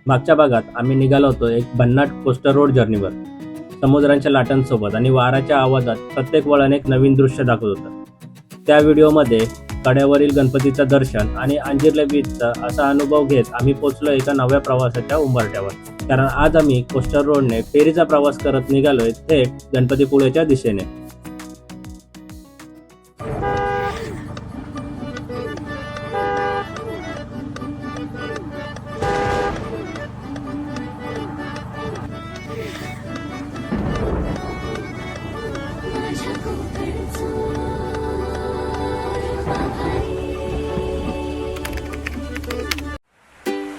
मागच्या भागात आम्ही निघालो होतो एक भन्नाट कोस्टर रोड जर्नीवर. समुद्रांच्या लाटांसोबत आणि वाराच्या आवाजात प्रत्येक वळण एक नवीन दृश्य दाखवत होतं. त्या व्हिडिओमध्ये कड्यावरील गणपतीचं दर्शन आणि अंजिर्ले बीचचा असा अनुभव घेत आम्ही पोचलो एका नव्या प्रवासाच्या उंबरठ्यावर. कारण आज आम्ही कोस्टर रोडने फेरीचा प्रवास करत निघालोय थेट गणपतीपुळेच्या दिशेने.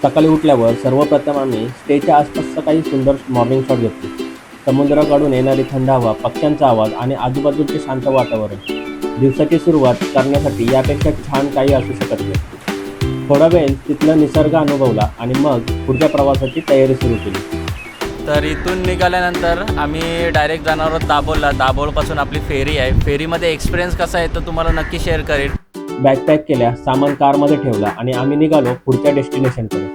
सकाळी उठल्यावर सर्वप्रथम आम्ही स्टेच्या आसपासचा काही सुंदर मॉर्निंग शॉट घेतले. समुद्राकडून येणारी थंड हवा, पक्ष्यांचा आवाज आणि आजूबाजूचे शांत वातावरण दिवसाची सुरुवात करण्यासाठी यापेक्षा छान काही असू शकत नाही. थोडा वेळ तिथला निसर्ग अनुभवला आणि मग पुढच्या प्रवासाची तयारी सुरू केली. तर इथून निघाल्यानंतर आम्ही डायरेक्ट जाणार आहोत दाभोळला. दाभोळपासून आपली फेरी आहे. फेरीमध्ये एक्सपिरियन्स कसा आहे तो तुम्हाला नक्की शेअर करेन. बॅग पॅक केल्या, सामान कारमध्ये ठेवला आणि आम्ही निघालो पुढच्या डेस्टिनेशनकडे.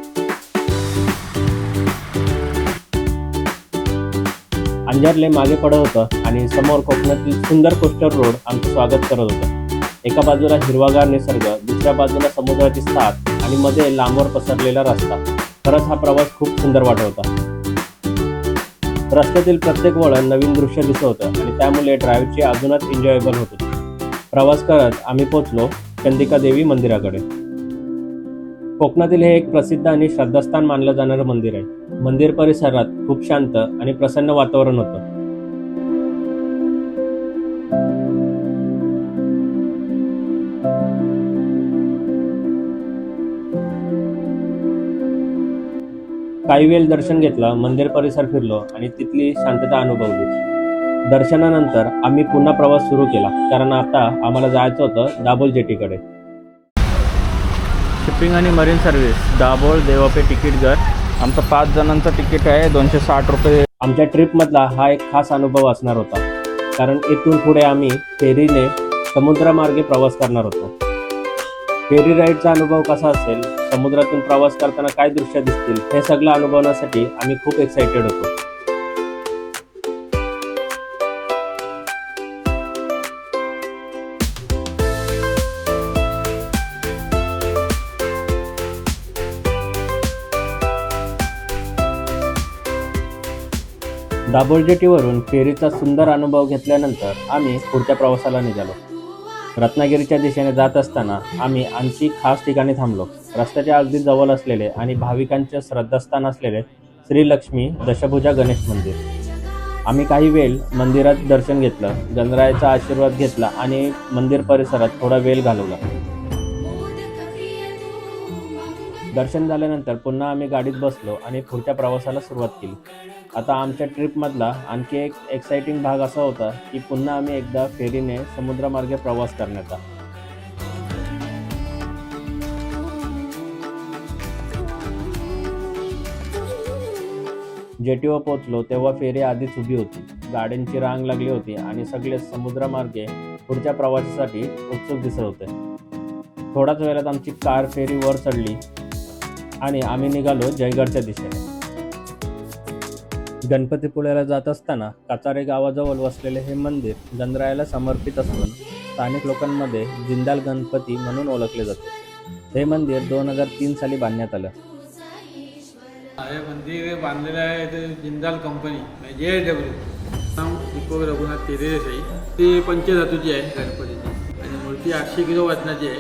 अंजारले मागे पडत होतं आणि समोर कोकणातील सुंदर कोस्टर रोड आमचं स्वागत करत होतं. एका बाजूला हिरवागार निसर्ग, दुसऱ्या बाजूला समुद्राची साथ आणि मध्ये लांबवर पसरलेला रस्ता. खरंच हा प्रवास खूप सुंदर वाटत होता. रस्त्यातील प्रत्येक वळण नवीन दृश्य दिसत होतं आणि त्यामुळे ड्राईव्हची अजूनच एन्जॉयबल होत होती. प्रवास करत आम्ही पोचलो चंडिका देवी मंदिराकडे. कोकणातील हे एक प्रसिद्ध आणि श्रद्धास्थान मानलं जाणारं मंदिर आहे. मंदिर परिसरात खूप शांत आणि प्रसन्न वातावरण होतं. काही वेळ दर्शन घेतलं, मंदिर परिसर फिरलो आणि तिथली शांतता अनुभवली. दर्शनानंतर आम्ही पुन्हा प्रवास सुरू केला कारण आता आम्हाला जायचं होतं दाभोळ जेटीकडे. शिपिंग आणि मरीन सर्व्हिस दाभोळ देवापे तिकीट घर. आमचं 5 जणांचं तिकीट आहे, 260 रुपये. आमच्या ट्रिपमधला हा एक खास अनुभव असणार होता कारण इथून पुढे आम्ही फेरीने समुद्रामार्गे प्रवास करणार होतो. फेरी राईडचा अनुभव कसा असेल, समुद्रातून प्रवास करताना काय दृश्य दिसतील, हे सगळं अनुभवण्यासाठी आम्ही खूप एक्साइटेड होतो. दाभोळ जेटीवरून फेरीचा सुंदर अनुभव घेतल्यानंतर आम्ही पुढच्या प्रवासाला निघालो. रत्नागिरीच्या दिशेने जात असताना आम्ही आणखी खास ठिकाणी थांबलो. रस्त्याच्या अगदी जवळ असलेले आणि भाविकांचे श्रद्धास्थान असलेले श्री लक्ष्मी दशभुजा गणेश मंदिर. आम्ही काही वेळ मंदिरात दर्शन घेतलं, गणरायाचा आशीर्वाद घेतला आणि मंदिर परिसरात थोडा वेळ घालवला. दर्शन झाल्यानंतर पुन्हा आम्ही गाडीत बसलो आणि पुढच्या प्रवासाला सुरुवात केली. आता आमच्या ट्रिपमधला आणखी एक एक्साइटिंग भाग असा होता की पुन्हा आम्ही एकदा फेरीने समुद्रामार्गे प्रवास करण्याचा. जेटीवर पोहोचलो तेव्हा फेरी आधीच उभी होती. गाड्यांची रांग लागली होती आणि सगळे समुद्रामार्गे पुढच्या प्रवासासाठी उत्सुक दिसत होते. थोड्याच वेळात आमची कार फेरी वर चढली आणि आम्ही निघालो जयगडच्या दिशेने. गणपतीपुळ्याला जात असताना काचारे गावाजवळ वसलेले हे मंदिर गणरायाला समर्पित असून स्थानिक लोकांमध्ये जिंदाल गणपती म्हणून ओळखले जाते. हे मंदिर 2003 साली बांधण्यात आलं. हे मंदिर बांधलेलं आहे ते जिंदाल कंपनी JW. नाव दीपक रघुनाथ तेरेसाई. ती पंचधातूची आहे गणपतीची आणि मूर्ती 800 किलो वजनाची आहे.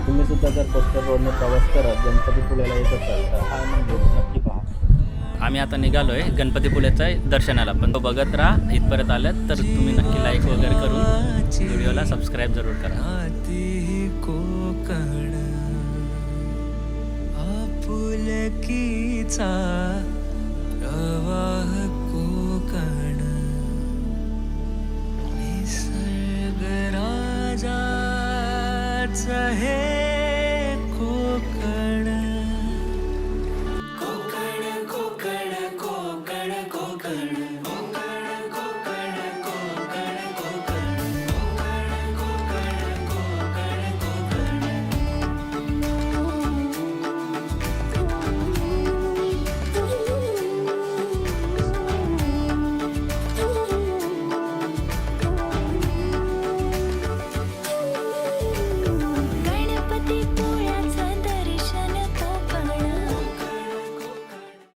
तुम्ही सुद्धा जर कोस्टर रोडने प्रवास करत गणपतीपुळ्याला येत असाल तर हा मंदिर नक्की पहा. आम्ही आता निघालोय गणपतीपुळेच्या दर्शनाला. पण तो बघत राहा. इथपर्यंत आलात तर तुम्ही नक्की लाईक वगैरे करून व्हिडिओला सबस्क्राईब जरूर करा. कोकण आपुलकीचा प्रवाह कोकण निसर्ग राजाच हे